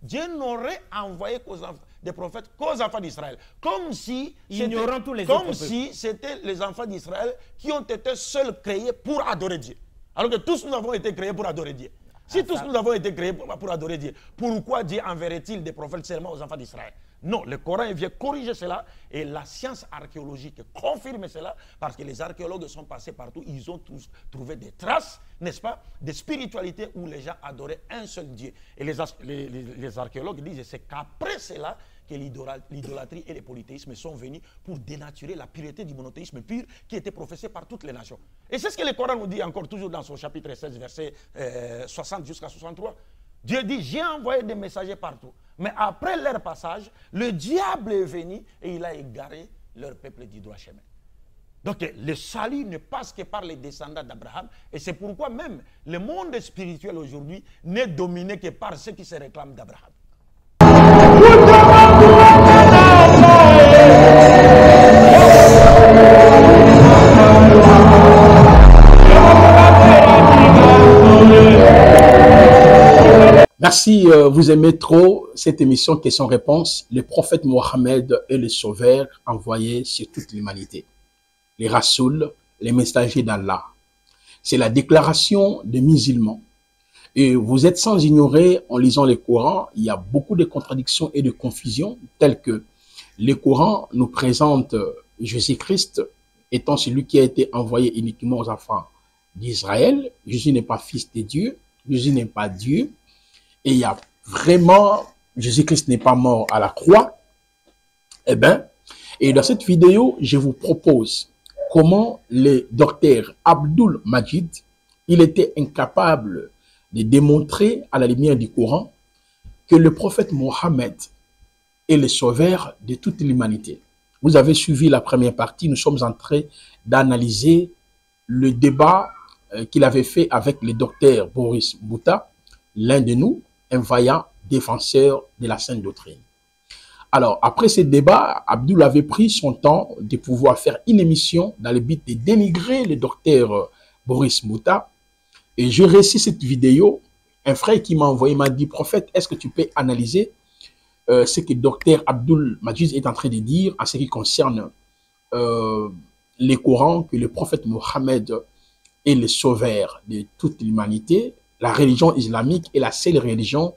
Dieu n'aurait envoyé des prophètes qu'aux enfants d'Israël. Comme si c'était les enfants d'Israël qui ont été seuls créés pour adorer Dieu. Alors que tous nous avons été créés pour adorer Dieu. Si tous nous avons été créés pour adorer Dieu, pourquoi Dieu enverrait-il des prophètes seulement aux enfants d'Israël? Non, le Coran vient corriger cela et la science archéologique confirme cela parce que les archéologues sont passés partout, ils ont tous trouvé des traces, n'est-ce pas, de spiritualité où les gens adoraient un seul Dieu. Et les archéologues disent que c'est qu'après cela que l'idolâtrie et le polythéisme sont venus pour dénaturer la pureté du monothéisme pur qui était professé par toutes les nations. Et c'est ce que le Coran nous dit encore toujours dans son chapitre 16, verset 60 jusqu'à 63. Dieu dit, j'ai envoyé des messagers partout. Mais après leur passage, le diable est venu et il a égaré leur peuple du droit chemin. Donc le salut ne passe que par les descendants d'Abraham. Et c'est pourquoi même le monde spirituel aujourd'hui n'est dominé que par ceux qui se réclament d'Abraham. Merci, vous aimez trop cette émission Questions-Réponses. Le prophète Mohammed est le sauveur envoyé sur toute l'humanité. Les Rassouls, les messagers d'Allah. C'est la déclaration des musulmans. Et vous êtes sans ignorer, en lisant les Corans, il y a beaucoup de contradictions et de confusions, telles que le Coran nous présente Jésus-Christ étant celui qui a été envoyé uniquement aux enfants d'Israël. Jésus n'est pas fils de Dieu, Jésus n'est pas Dieu. Et il y a vraiment, Jésus-Christ n'est pas mort à la croix. Eh bien, et dans cette vidéo, je vous propose comment le docteur Abdul Majid, il était incapable de démontrer à la lumière du Coran que le prophète Mohammed est le sauveur de toute l'humanité. Vous avez suivi la première partie, nous sommes en train d'analyser le débat qu'il avait fait avec le docteur Boris Bouta, l'un de nous, un vaillant défenseur de la sainte doctrine. Alors, après ce débat, Abdul avait pris son temps de pouvoir faire une émission dans le but de dénigrer le docteur Boris Bouta. Et je récite cette vidéo. Un frère qui m'a envoyé m'a dit, prophète, est-ce que tu peux analyser ce que docteur Abdul Majid est en train de dire en ce qui concerne les Corans, que le prophète Mohammed est le sauveur de toute l'humanité. La religion islamique est la seule religion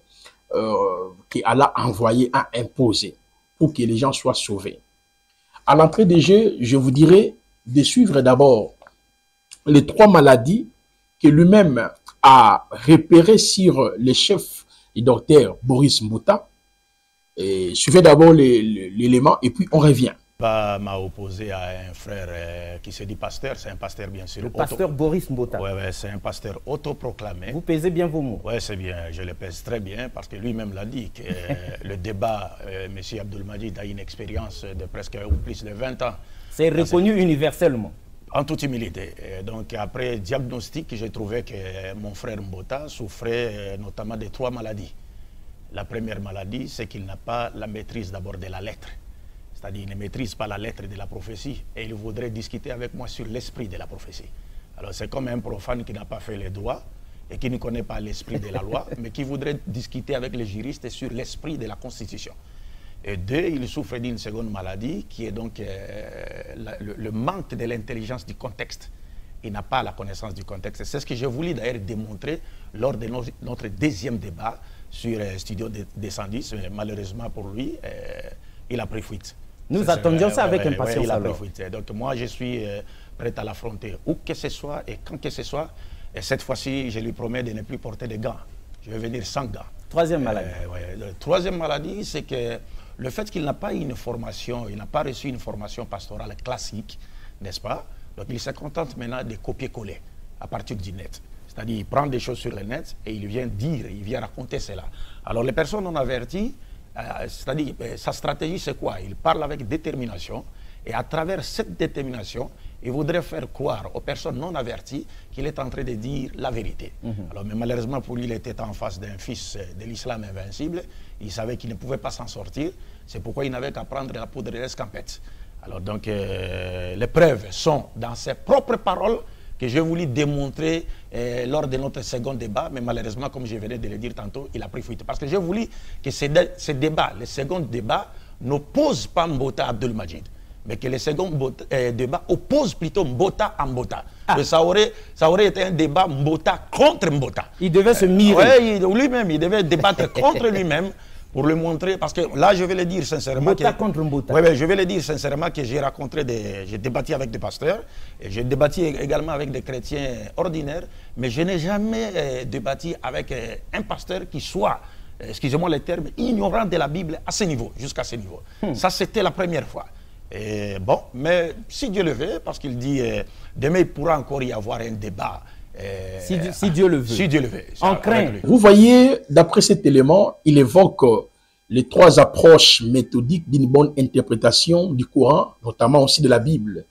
qu'Allah a envoyée, a imposée pour que les gens soient sauvés. À l'entrée des jeux, je vous dirais de suivre d'abord les 3 maladies que lui-même a repérées sur le chef du docteur Boris Bouta. Suivez d'abord l'élément et puis on revient. M'a opposé à un frère qui se dit pasteur, c'est un pasteur bien sûr. Le pasteur Boris Mbota. Oui, ouais, c'est un pasteur autoproclamé. Vous pesez bien vos mots. Oui, c'est bien, je le pèse très bien parce que lui-même l'a dit que le débat, M. Abdul Majid a une expérience de presque ou plus de 20 ans. C'est reconnu universellement. En toute humilité. Donc après diagnostic, j'ai trouvé que mon frère Mbota souffrait notamment de 3 maladies. La première maladie, c'est qu'il n'a pas la maîtrise d'abord de la lettre. C'est-à-dire qu'il ne maîtrise pas la lettre de la prophétie et il voudrait discuter avec moi sur l'esprit de la prophétie. Alors c'est comme un profane qui n'a pas fait les droits et qui ne connaît pas l'esprit de la loi, mais qui voudrait discuter avec les juristes sur l'esprit de la Constitution. Et 2, il souffre d'une seconde maladie qui est donc le manque de l'intelligence du contexte. Il n'a pas la connaissance du contexte. C'est ce que j'ai voulu d'ailleurs démontrer lors de notre deuxième débat sur Studio Descendis. Malheureusement pour lui, il a pris fuite. Nous attendions ça avec impatience. Il a pris fuite. Donc moi, je suis prêt à l'affronter où que ce soit et quand que ce soit. Et cette fois-ci, je lui promets de ne plus porter de gants. Je vais venir sans gants. 3e maladie. La 3e maladie, c'est que le fait qu'il n'a pas une formation, il n'a pas reçu une formation pastorale classique, n'est-ce pas? Donc il se contente maintenant de copier-coller à partir du net. C'est-à-dire il prend des choses sur le net et il vient dire, il vient raconter cela. Alors les personnes non averties, c'est-à-dire sa stratégie c'est quoi? Il parle avec détermination et à travers cette détermination, il voudrait faire croire aux personnes non averties qu'il est en train de dire la vérité. Alors, mais malheureusement pour lui, il était en face d'un fils de l'islam invincible. Il savait qu'il ne pouvait pas s'en sortir. C'est pourquoi il n'avait qu'à prendre la poudre d'escampette. Alors donc, les preuves sont dans ses propres paroles que j'ai voulu démontrer lors de notre second débat, mais malheureusement, comme je venais de le dire tantôt, il a pris fuite. Parce que j'ai voulu que ce débat, le second débat, n'oppose pas Mbota à Abdul Majid, mais que le second débat oppose plutôt Mbota à Mbota. Ça aurait été un débat Mbota contre Mbota. Il devait se mirer. Oui, lui-même, il devait débattre contre lui-même pour le montrer. Parce que là, je vais le dire sincèrement. Mbota contre Mbota. Oui, je vais le dire sincèrement que j'ai débattu avec des pasteurs, et j'ai débattu également avec des chrétiens ordinaires, mais je n'ai jamais débattu avec un pasteur qui soit, excusez-moi le terme, ignorant de la Bible à ce niveau, jusqu'à ce niveau. Ça, c'était la première fois. Et bon, mais si Dieu le veut, parce qu'il dit, demain il pourra encore y avoir un débat. Si Dieu le veut. Si Dieu le veut. En craint. Vous voyez, d'après cet élément, il évoque les trois approches méthodiques d'une bonne interprétation du Coran, notamment aussi de la Bible.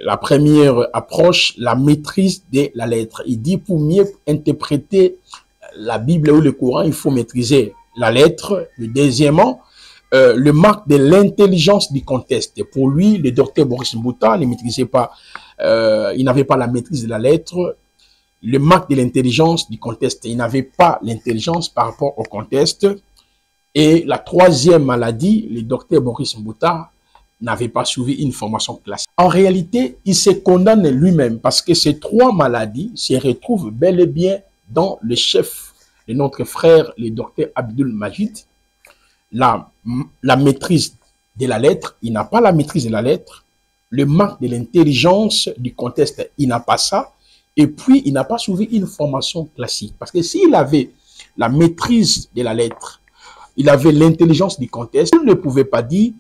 La première approche, la maîtrise de la lettre. Il dit, pour mieux interpréter la Bible ou le Coran, il faut maîtriser la lettre. Le deuxièmement, le marque de l'intelligence du contexte. Pour lui, le docteur Boris Mbouta ne maîtrisait pas, il n'avait pas la maîtrise de la lettre. Le marque de l'intelligence du contexte, il n'avait pas l'intelligence par rapport au contexte. Et la troisième maladie, le docteur Boris Mbouta n'avait pas suivi une formation classique. En réalité, il se condamne lui-même parce que ces trois maladies se retrouvent bel et bien dans le chef de notre frère, le docteur Abdul Majid. La maîtrise de la lettre, il n'a pas la maîtrise de la lettre. Le manque de l'intelligence du contexte, il n'a pas ça. Et puis, il n'a pas suivi une formation classique. Parce que s'il avait la maîtrise de la lettre, il avait l'intelligence du contexte, il ne pouvait pas dire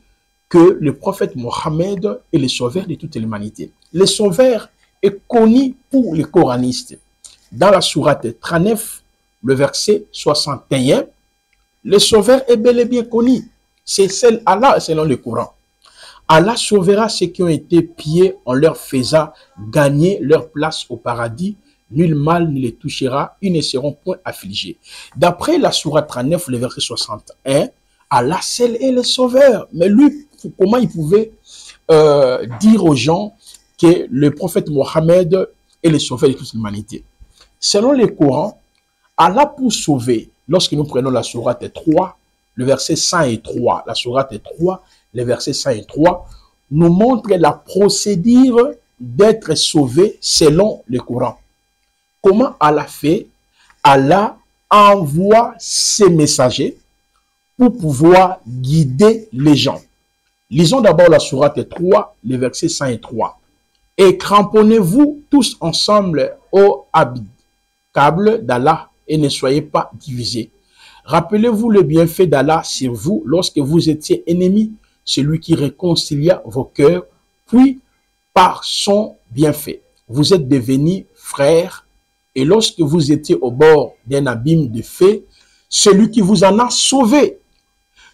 que le prophète Mohammed est le sauveur de toute l'humanité. Le sauveur est connu pour les coranistes. Dans la sourate 39, le verset 61, le sauveur est bel et bien connu. C'est celle Allah selon le Coran. Allah sauvera ceux qui ont été pillés en leur faisant gagner leur place au paradis. Nul mal ne les touchera, ils ne seront point affligés. D'après la sourate 39, le verset 61, Allah seul est le sauveur. Mais lui, comment il pouvait dire aux gens que le prophète Mohammed est le sauveur de toute l'humanité? Selon le Coran, Allah pour sauver, lorsque nous prenons la sourate 3, le verset 103, la sourate 3, le verset 103, nous montre la procédure d'être sauvé selon le Coran. Comment Allah fait? Allah envoie ses messagers pour pouvoir guider les gens. Lisons d'abord la sourate 3, le verset 103. Et cramponnez-vous tous ensemble au habitable d'Allah et ne soyez pas divisés. Rappelez-vous le bienfait d'Allah sur vous lorsque vous étiez ennemis, celui qui réconcilia vos cœurs, puis par son bienfait, vous êtes devenus frères, et lorsque vous étiez au bord d'un abîme de feu, celui qui vous en a sauvé,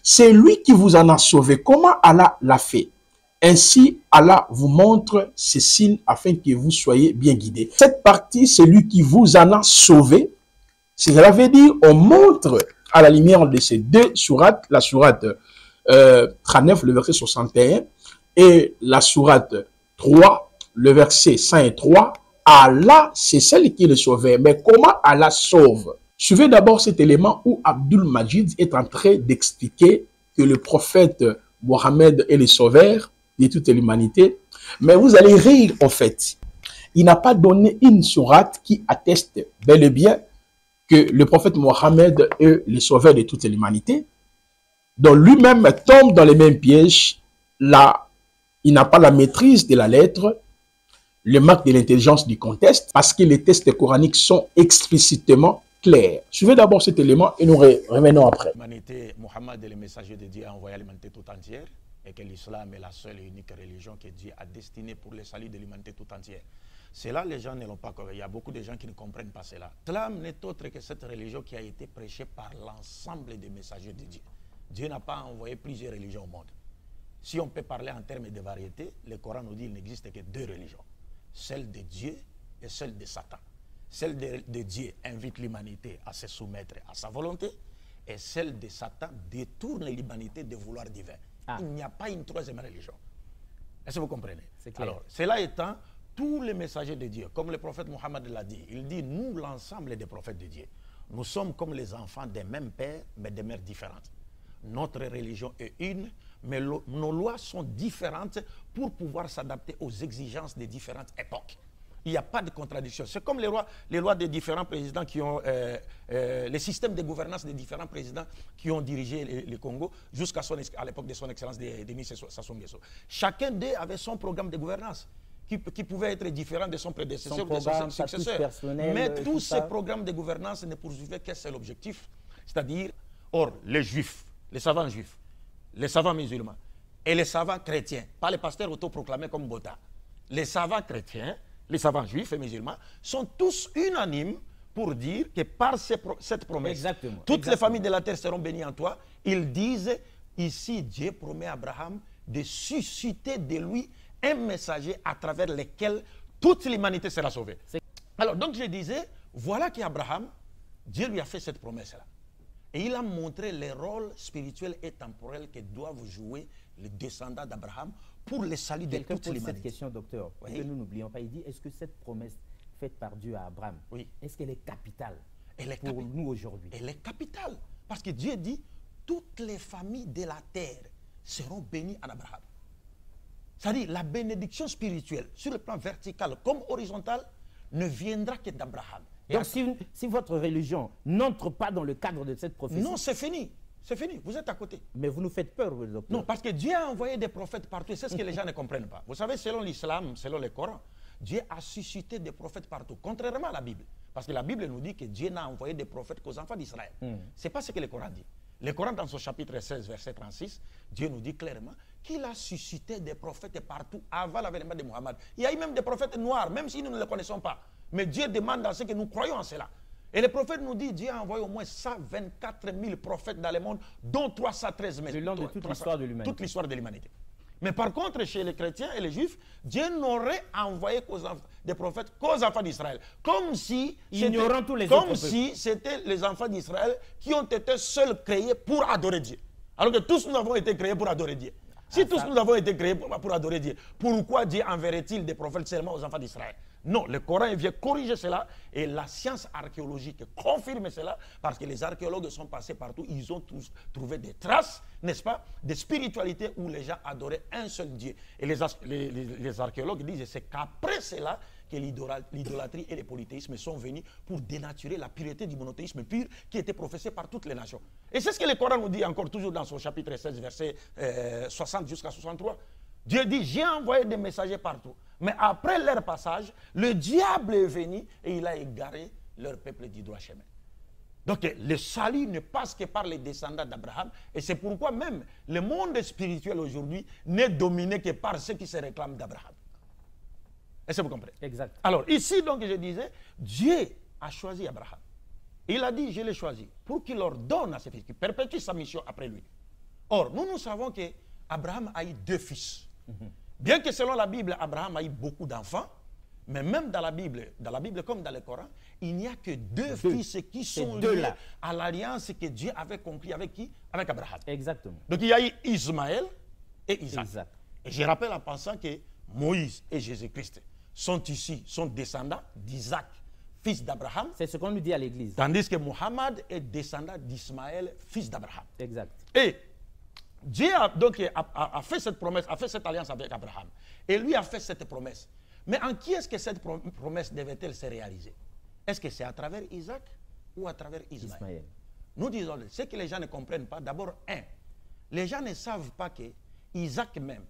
c'est lui qui vous en a sauvé. Comment Allah l'a fait? Ainsi, Allah vous montre ces signes afin que vous soyez bien guidés. Cette partie, c'est lui qui vous en a sauvé. Cela veut dire, on montre à la lumière de ces deux sourates, la sourate 39, le verset 61, et la sourate 3, le verset 103, Allah, c'est celle qui le sauvait. Mais comment Allah sauve? Suivez d'abord cet élément où Abdul Majid est en train d'expliquer que le prophète Mohammed est le sauveur de toute l'humanité. Mais vous allez rire en fait. Il n'a pas donné une sourate qui atteste bel et bien que le prophète Mohammed est le sauveur de toute l'humanité. Donc lui-même tombe dans les mêmes pièges. Là, il n'a pas la maîtrise de la lettre, le manque de l'intelligence du contexte, parce que les textes coraniques sont explicitement clairs. Suivez d'abord cet élément et nous revenons après. L'humanité, Mohammed est le messager de Dieu envoyé à l'humanité tout entière, et que l'islam est la seule et unique religion que Dieu a destinée pour le salut de l'humanité tout entière. Cela, les gens ne l'ont pas compris. Il y a beaucoup de gens qui ne comprennent pas cela. L'islam n'est autre que cette religion qui a été prêchée par l'ensemble des messagers de Dieu. Dieu n'a pas envoyé plusieurs religions au monde. Si on peut parler en termes de variété, le Coran nous dit qu'il n'existe que deux religions. Celle de Dieu et celle de Satan. Celle de Dieu invite l'humanité à se soumettre à sa volonté, et celle de Satan détourne l'humanité de vouloir divin. Il n'y a pas une troisième religion. Est-ce que vous comprenez? C'est clair. Alors, cela étant, tous les messagers de Dieu, comme le prophète Mohammed l'a dit, il dit, nous, l'ensemble des prophètes de Dieu, nous sommes comme les enfants des mêmes pères, mais des mères différentes. Notre religion est une, mais nos lois sont différentes pour pouvoir s'adapter aux exigences des différentes époques. Il n'y a pas de contradiction. C'est comme les lois des différents présidents qui ont, les systèmes de gouvernance des différents présidents qui ont dirigé le Congo jusqu'à l'époque de son excellence Denis Sassou Nguesso. Chacun d'eux avait son programme de gouvernance qui pouvait être différent de son prédécesseur ou de son successeur. Mais tous ces programmes de gouvernance ne poursuivaient qu'un seul objectif, c'est-à-dire, les juifs, les savants juifs, les savants musulmans et les savants chrétiens, pas les pasteurs autoproclamés comme Bota, les savants chrétiens, les savants juifs et musulmans sont tous unanimes pour dire que par cette promesse, toutes les familles de la terre seront bénies en toi. Ils disent, ici Dieu promet à Abraham de susciter de lui un messager à travers lequel toute l'humanité sera sauvée. Alors donc je disais, voilà qu'Abraham, Dieu lui a fait cette promesse-là. Et il a montré les rôles spirituels et temporels que doivent jouer les descendants d'Abraham pour le salut de toute l'humanité. Cette question, docteur, parce que nous n'oublions pas, il dit, est-ce que cette promesse faite par Dieu à Abraham, est-ce qu'elle est capitale pour nous aujourd'hui? Elle est capitale, parce que Dieu dit, toutes les familles de la terre seront bénies en Abraham. C'est-à-dire, la bénédiction spirituelle, sur le plan vertical comme horizontal, ne viendra que d'Abraham. Donc, si votre religion n'entre pas dans le cadre de cette prophétie... Non, c'est fini. C'est fini, vous êtes à côté. Mais vous nous faites peur, vous, docteur. Non, parce que Dieu a envoyé des prophètes partout. C'est ce que les gens ne comprennent pas. Vous savez, selon l'islam, selon le Coran, Dieu a suscité des prophètes partout, contrairement à la Bible. Parce que la Bible nous dit que Dieu n'a envoyé des prophètes qu'aux enfants d'Israël. Ce n'est pas ce que le Coran dit. Le Coran, dans son chapitre 16, verset 36, Dieu nous dit clairement qu'il a suscité des prophètes partout avant l'avènement de Mohammed. Il y a eu même des prophètes noirs, même si nous ne les connaissons pas. Mais Dieu demande à ce que nous croyons en cela. Et le prophète nous dit, Dieu a envoyé au moins 124 000 prophètes dans le monde, dont 313 000. Le long de toute l'histoire de l'humanité. Toute l'histoire de l'humanité. Mais par contre, chez les chrétiens et les juifs, Dieu n'aurait envoyé des prophètes qu'aux enfants d'Israël. Comme si c'était les enfants d'Israël qui ont été seuls créés pour adorer Dieu. Alors que tous nous avons été créés pour adorer Dieu. Si tous nous avons été créés pour adorer Dieu, pourquoi Dieu enverrait-il des prophètes seulement aux enfants d'Israël? Non, le Coran vient corriger cela et la science archéologique confirme cela parce que les archéologues sont passés partout, ils ont tous trouvé des traces, n'est-ce pas, de spiritualité où les gens adoraient un seul Dieu. Et les archéologues disent que c'est qu'après cela que l'idolâtrie et le polythéisme sont venus pour dénaturer la pureté du monothéisme pur qui était professé par toutes les nations. Et c'est ce que le Coran nous dit encore toujours dans son chapitre 16, verset 60 jusqu'à 63. Dieu dit, j'ai envoyé des messagers partout. Mais après leur passage, le diable est venu et il a égaré leur peuple du droit chemin. Donc le salut ne passe que par les descendants d'Abraham. Et c'est pourquoi même le monde spirituel aujourd'hui n'est dominé que par ceux qui se réclament d'Abraham. Est-ce que vous comprenez? Exact. Alors ici, donc, je disais, Dieu a choisi Abraham. Il a dit, je l'ai choisi pour qu'il leur donne à ses fils, qu'il perpétue sa mission après lui. Or, nous savons qu'Abraham a eu 2 fils. Bien que selon la Bible, Abraham a eu beaucoup d'enfants, mais même dans la Bible comme dans le Coran, il n'y a que 2 fils qui sont liés à l'alliance que Dieu avait conclue avec qui? Avec Abraham. Exactement. Donc il y a eu Ismaël et Isaac. Exact. Et je rappelle en pensant que Moïse et Jésus-Christ sont descendants d'Isaac, fils d'Abraham. C'est ce qu'on nous dit à l'église. Tandis que Mohammed est descendant d'Ismaël, fils d'Abraham. Exact. Et Dieu a fait cette promesse, a fait cette alliance avec Abraham. Et lui a fait cette promesse. Mais en qui est-ce que cette promesse devait-elle se réaliser? Est-ce que c'est à travers Isaac ou à travers Ismaël? Nous disons, ce que les gens ne comprennent pas, d'abord, les gens ne savent pas que Isaac même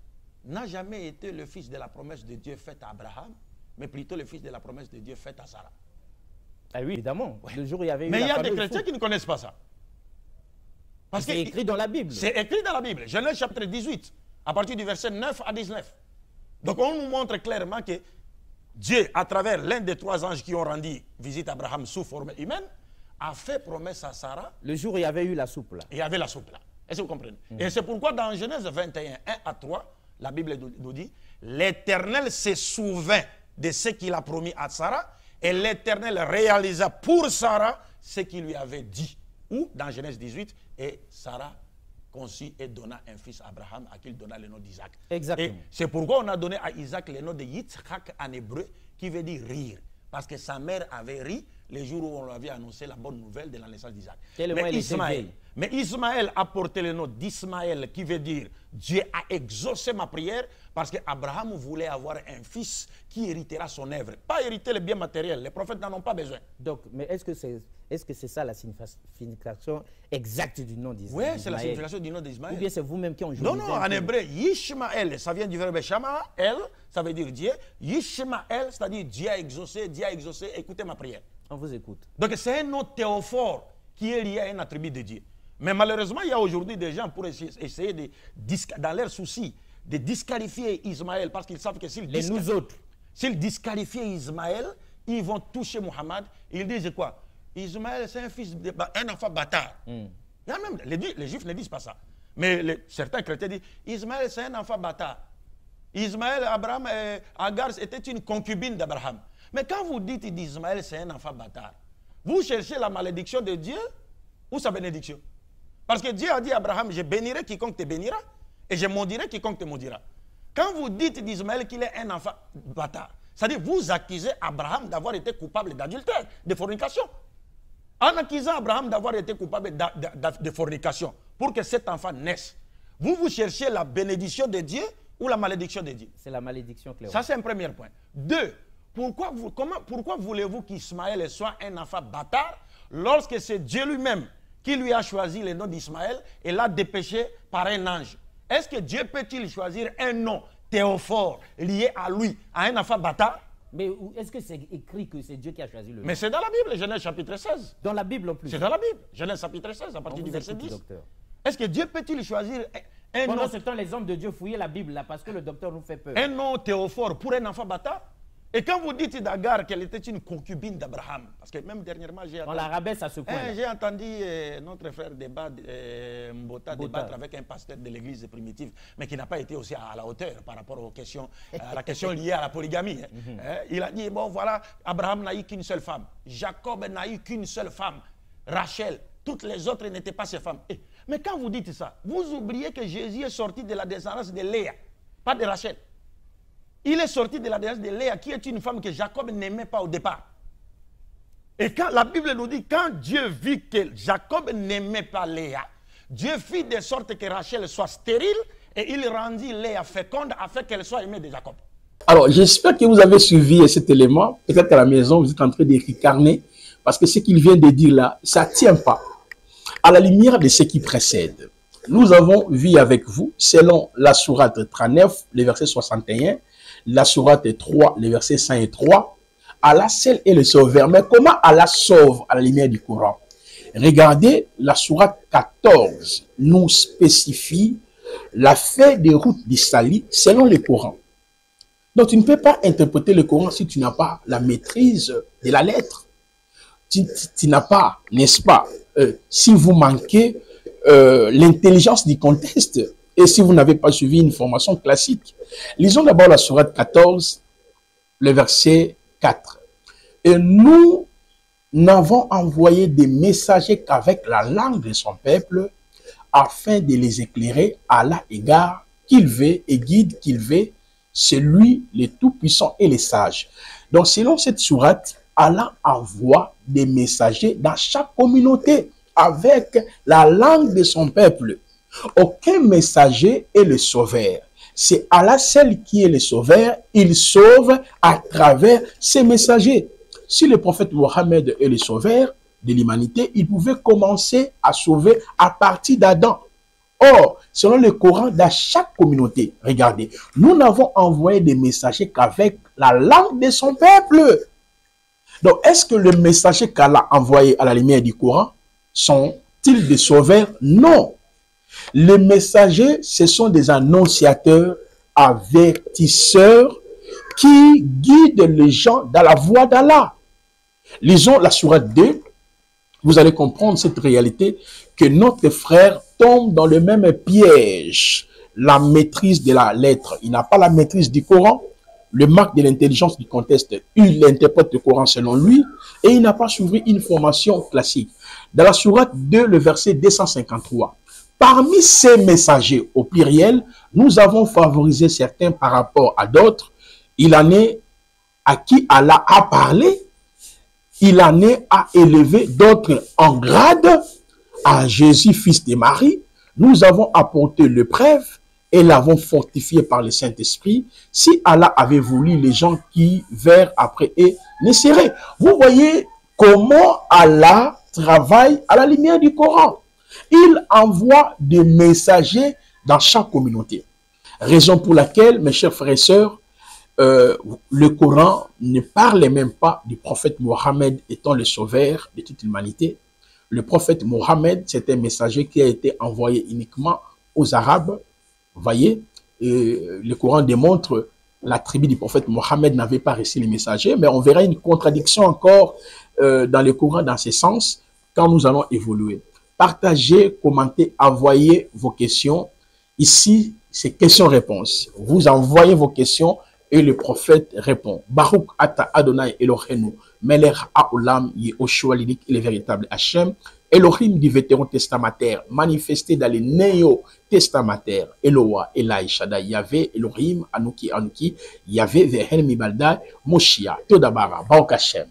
n'a jamais été le fils de la promesse de Dieu faite à Abraham, mais plutôt le fils de la promesse de Dieu faite à Sarah. Ah oui, évidemment. Ouais. Le jour où il y avait eu mais il y a des chrétiens qui ne connaissent pas ça. Parce que c'est écrit dans la Bible. C'est écrit dans la Bible. Genèse chapitre 18, à partir du verset 9 à 19. Donc on nous montre clairement que Dieu, à travers l'un des 3 anges qui ont rendu visite à Abraham sous forme humaine, a fait promesse à Sarah. Le jour où il y avait eu la soupe là. Il y avait la soupe là. Est-ce que vous comprenez? Et c'est pourquoi dans Genèse 21, 1 à 3, la Bible nous dit, l'Éternel se souvint de ce qu'il a promis à Sarah et l'Éternel réalisa pour Sarah ce qu'il lui avait dit. Ou dans Genèse 18, et Sarah conçut et donna un fils à Abraham à qui il donna le nom d'Isaac. Exactement. Et c'est pourquoi on a donné à Isaac le nom de Yitzhak en hébreu, qui veut dire rire. Parce que sa mère avait ri le jour où on lui avait annoncé la bonne nouvelle de la naissance d'Isaac. Mais Ismaël a porté le nom d'Ismaël, qui veut dire Dieu a exaucé ma prière, parce qu'Abraham voulait avoir un fils qui héritera son œuvre. Pas hériter les biens matériels, les prophètes n'en ont pas besoin. Donc, mais est-ce que c'est ça la signification exacte du nom d'Ismaël? Oui, c'est la signification du nom d'Ismaël. Ou bien c'est vous-même qui en jouez? Non, non, en hébreu, Yishmaël, ça vient du verbe Shamaël, ça veut dire Dieu. Yishmaël, c'est-à-dire Dieu a exaucé, écoutez ma prière. On vous écoute. Donc c'est un nom théophore qui est lié à un attribut de Dieu. Mais malheureusement, il y a aujourd'hui des gens pour essayer de, dans leur souci, de disqualifier Ismaël, parce qu'ils savent que s'ils disqualifient Ismaël, ils vont toucher Mohammed. Ils disent quoi? Ismaël, c'est un fils, un enfant bâtard. Il y a même, les Juifs ne disent pas ça. Mais certains chrétiens disent, Ismaël, c'est un enfant bâtard. Ismaël, Abraham, Agar était une concubine d'Abraham. Mais quand vous dites d'Ismaël, c'est un enfant bâtard, vous cherchez la malédiction de Dieu ou sa bénédiction? Parce que Dieu a dit à Abraham, je bénirai quiconque te bénira et je maudirai quiconque te maudira. Quand vous dites d'Ismaël qu'il est un enfant bâtard, c'est-à-dire vous accusez Abraham d'avoir été coupable d'adultère, de fornication. En accusant Abraham d'avoir été coupable de fornication, pour que cet enfant naisse, vous cherchez la bénédiction de Dieu ou la malédiction de Dieu? C'est la malédiction, Cléo. Ça, c'est un premier point. Deux, pourquoi voulez-vous qu'Ismaël soit un enfant bâtard lorsque c'est Dieu lui-même qui lui a choisi le nom d'Ismaël et l'a dépêché par un ange? Est-ce que Dieu peut-il choisir un nom théophore lié à lui, à un enfant bâtard? Mais est-ce que c'est écrit que c'est Dieu qui a choisi le nom? Mais c'est dans la Bible, Genèse chapitre 16. Dans la Bible en plus? C'est dans la Bible, Genèse chapitre 16, à partir du verset 10. Est-ce que Dieu peut-il choisir un nom? Pendant ce temps, les hommes de Dieu fouillaient la Bible là parce que le docteur nous fait peur. Un nom théophore pour un enfant bâtard? Et quand vous dites d'Agar qu'elle était une concubine d'Abraham, parce que même dernièrement, j'ai entendu... On la rabaisse à ce point. J'ai entendu notre frère Mbota débattre avec un pasteur de l'église primitive, mais qui n'a pas été aussi à la hauteur par rapport aux questions, à la question liée à la polygamie. Il a dit, bon voilà, Abraham n'a eu qu'une seule femme. Jacob n'a eu qu'une seule femme. Rachel, toutes les autres n'étaient pas ses femmes. Mais quand vous dites ça, vous oubliez que Jésus est sorti de la descendance de Léa, pas de Rachel. Il est sorti de la descendance de Léa, qui est une femme que Jacob n'aimait pas au départ. Et quand la Bible nous dit, quand Dieu vit que Jacob n'aimait pas Léa, Dieu fit de sorte que Rachel soit stérile et il rendit Léa féconde afin qu'elle soit aimée de Jacob. Alors, j'espère que vous avez suivi cet élément. Peut-être qu'à la maison, vous êtes en train d'écricarner, parce que ce qu'il vient de dire là, ça ne tient pas. À la lumière de ce qui précède, nous avons vu avec vous, selon la sourate 39, le verset 61, la sourate 3, les versets 5 et 3, Allah seul est le sauveur. Mais comment Allah sauve à la lumière du Coran? Regardez, la sourate 14 nous spécifie la feuille de route d'Israël selon le Coran. Donc tu ne peux pas interpréter le Coran si tu n'as pas la maîtrise de la lettre. Tu n'as pas, n'est-ce pas, si vous manquez l'intelligence du contexte, et si vous n'avez pas suivi une formation classique. Lisons d'abord la sourate 14, le verset 4. Et nous n'avons envoyé des messagers qu'avec la langue de son peuple, afin de les éclairer à l'égard qu'il veut et guide qu'il veut, c'est lui le Tout-Puissant et les sages. Donc selon cette sourate, Allah envoie des messagers dans chaque communauté avec la langue de son peuple. Aucun messager est le sauveur. C'est Allah seul qui est le sauveur. Il sauve à travers ses messagers. Si le prophète Mohammed est le sauveur de l'humanité, il pouvait commencer à sauver à partir d'Adam. Or, selon le Coran, dans chaque communauté, regardez, nous n'avons envoyé des messagers qu'avec la langue de son peuple. Donc, est-ce que les messagers qu'Allah a envoyés à la lumière du Coran sont-ils des sauveurs? Non. Les messagers, ce sont des annonciateurs, avertisseurs qui guident les gens dans la voie d'Allah. Lisons la sourate 2, vous allez comprendre cette réalité que notre frère tombe dans le même piège. La maîtrise de la lettre, il n'a pas la maîtrise du Coran. Le manque de l'intelligence du contexte, il interprète le Coran selon lui et il n'a pas suivi une formation classique. Dans la sourate 2, le verset 253. Parmi ces messagers au pluriel, nous avons favorisé certains par rapport à d'autres. Il en est à qui Allah a parlé. Il en est à élever d'autres en grade. À Jésus, fils de Marie, nous avons apporté le preuve et l'avons fortifié par le Saint-Esprit. Si Allah avait voulu, les gens qui vinrent après eux ne seraient. Vous voyez comment Allah travaille à la lumière du Coran. Il envoie des messagers dans chaque communauté. Raison pour laquelle, mes chers frères et sœurs, le Coran ne parle même pas du prophète Mohammed étant le sauveur de toute l'humanité. Le prophète Mohammed, c'est un messager qui a été envoyé uniquement aux Arabes. Vous voyez, le Coran démontre la tribu du prophète Mohammed n'avait pas reçu les messagers, mais on verra une contradiction encore dans le Coran dans ce sens quand nous allons évoluer. Partagez, commentez, envoyez vos questions. Ici, c'est questions-réponses. Vous envoyez vos questions et le prophète répond. Baruch ata Adonai Elohenu, Melech haolam Yehoshua l'unique et le véritable Hachem, Elohim du vétéran testamentaire, manifesté dans les néo-testamentaires, Eloah, Elai, Shaddai, Yahvé, Elohim, Anouki, Yahvé, Vehen Mibaldai, Moshia, Todabara, Baruch Hachem.